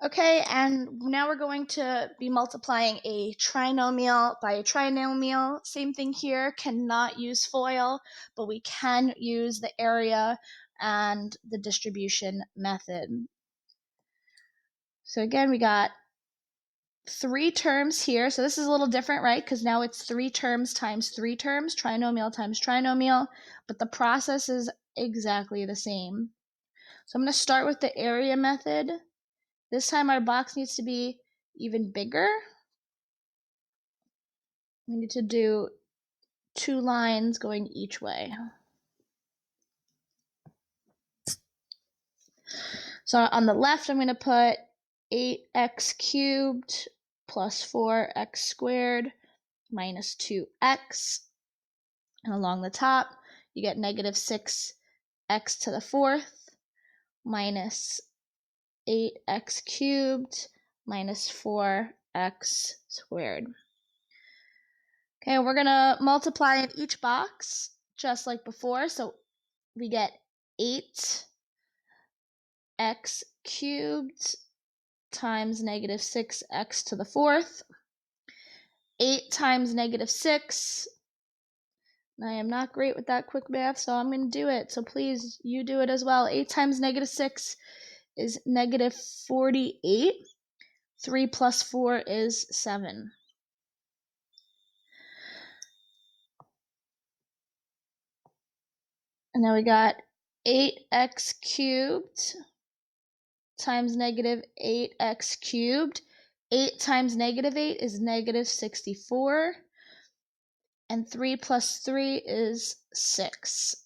Okay, and now we're going to be multiplying a trinomial by a trinomial. Same thing here, cannot use FOIL, but we can use the area and the distribution method. So again, we got 3 terms here. So this is a little different, right? Because now it's 3 terms times 3 terms, trinomial times trinomial, but the process is exactly the same. So I'm going to start with the area method. This time our box needs to be even bigger. We need to do 2 lines going each way. So on the left, I'm going to put 8x cubed plus 4x squared minus 2x. And along the top, you get negative 6x to the 4th minus 8x cubed minus 4x squared. Okay, we're going to multiply in each box just like before. So we get 8x cubed times negative 6x to the 4th. 8 times negative 6. I am not great with that quick math, so I'm going to do it. So please, you do it as well. 8 times negative 6 is negative 48. 3 plus 4 is 7. And now we got 8x cubed times negative 8x cubed. 8 times negative 8 is negative 64. And 3 plus 3 is 6.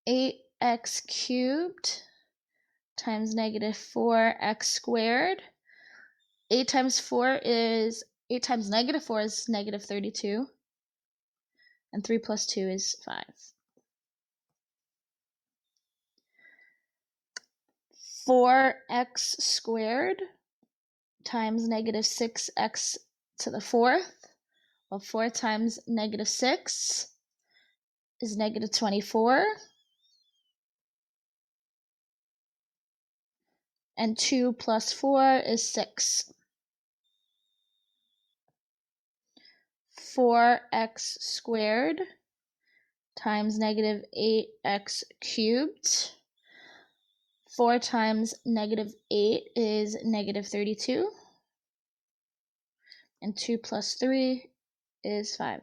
8x cubed times negative 4x squared. 8 times negative 4 is negative 32. And 3 plus 2 is 5. 4x squared times negative 6x to the 4th. Well, 4 times negative 6 is negative 24. And 2 plus 4 is 6. 4x squared times negative 8x cubed. 4 times negative 8 is negative 32. And 2 plus 3 is 5.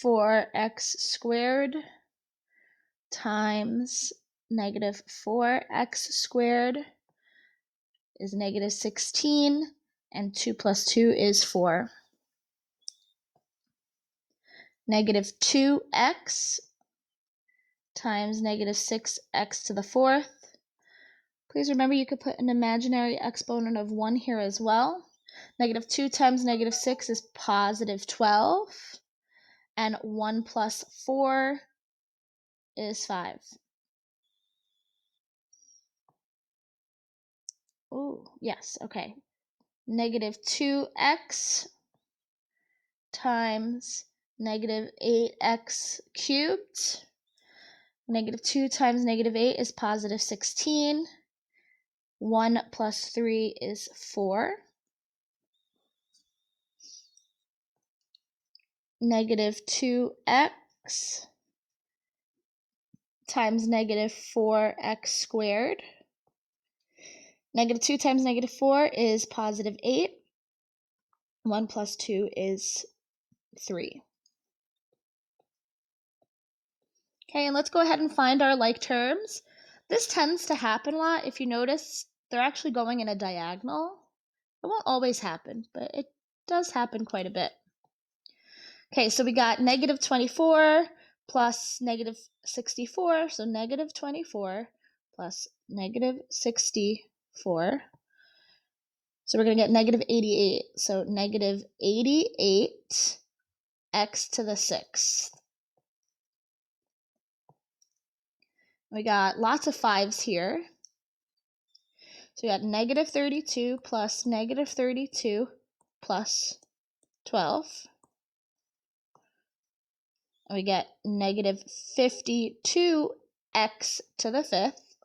4x squared times negative 4x squared is negative 16. And 2 plus 2 is 4. Negative 2x times negative 6x to the 4th. Please remember you could put an imaginary exponent of 1 here as well. Negative 2 times negative 6 is positive 12. And 1 plus 4 is 5. Oh, yes, okay. Negative 2x times negative 8x cubed. Negative 2 times negative 8 is positive 16. 1 plus 3 is 4. Negative 2x times negative 4x squared. Negative 2 times negative 4 is positive 8. 1 plus 2 is 3. Okay, and let's go ahead and find our like terms. This tends to happen a lot. If you notice, they're actually going in a diagonal. It won't always happen, but it does happen quite a bit. Okay, so we got negative 24 plus negative 64. So negative 24 plus negative 64. So we're going to get negative 88. So negative 88 x to the 6th. We got lots of 5s here. So we got negative 32 plus negative 32 plus 12. And we get negative 52x to the 5th.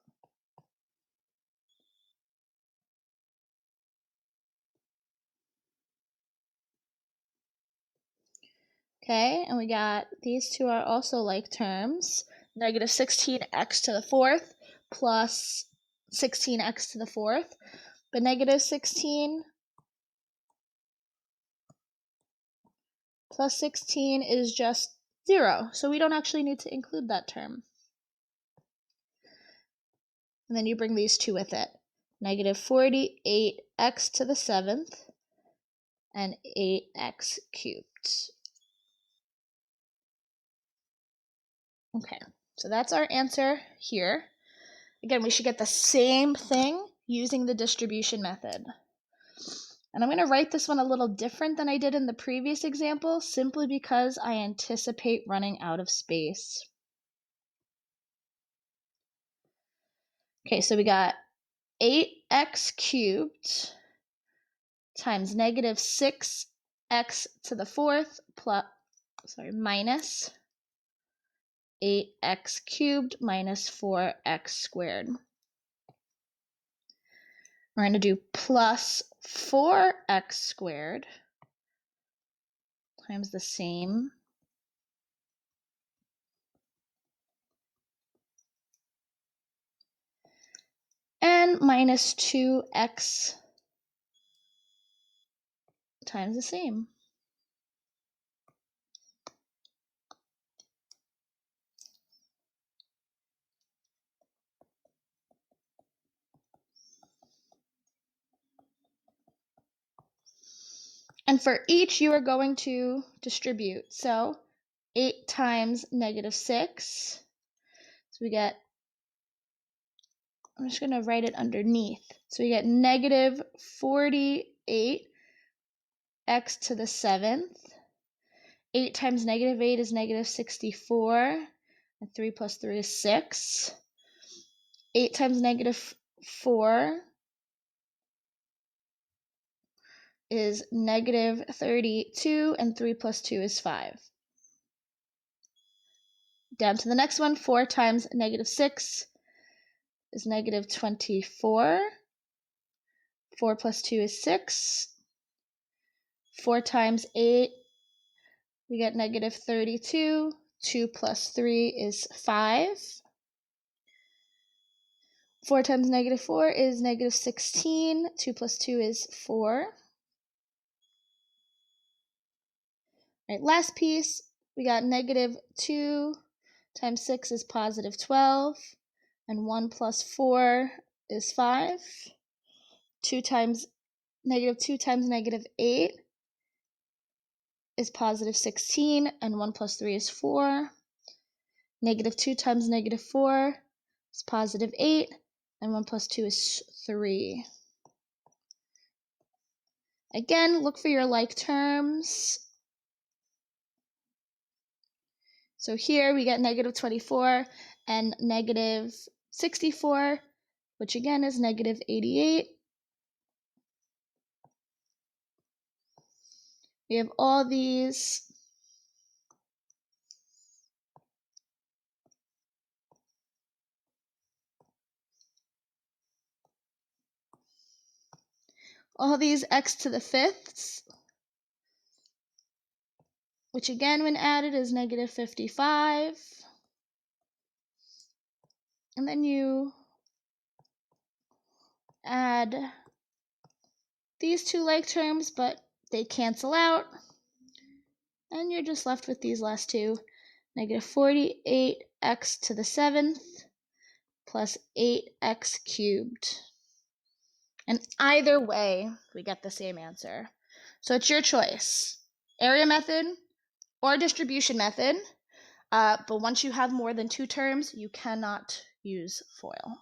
Okay, and we got these two are also like terms. Negative 16x to the 4th plus 16x to the 4th. But negative 16 plus 16 is just 0, so we don't actually need to include that term. And then you bring these two with it. Negative 48x to the 7th and 8x cubed. Okay, so that's our answer here. Again, we should get the same thing using the distribution method. And I'm going to write this one a little different than I did in the previous example, simply because I anticipate running out of space. Okay, so we got 8x cubed times negative 6x to the 4th minus 8x cubed minus 4x squared. We're going to do plus 4x squared times the same and minus 2x times the same. And for each, you are going to distribute. So 8 times negative 6. So we get, I'm just going to write it underneath. So we get negative 48x to the 7th. 8 times negative 8 is negative 64. And 3 plus 3 is 6. 8 times negative 4 is negative 32, and 3 plus 2 is 5. Down to the next one, 4 times negative 6 is negative 24. 4 plus 2 is 6. 4 times 8, we get negative 32. 2 plus 3 is 5. 4 times negative 4 is negative 16. 2 plus 2 is 4. All right, last piece, we got negative 2 times 6 is positive 12, and 1 plus 4 is 5. 2 times negative 8 is positive 16, and 1 plus 3 is 4. Negative 2 times negative 4 is positive 8, and 1 plus 2 is 3. Again, look for your like terms. So here we get negative 24 and negative 64, which again is negative 88. We have all these x to the fifths, which again when added is negative 55. And then you add these two like terms, but they cancel out. And you're just left with these last two. Negative 48x to the 7th plus 8x cubed. And either way, we get the same answer. So it's your choice. Area method or distribution method. But once you have more than two terms, you cannot use FOIL.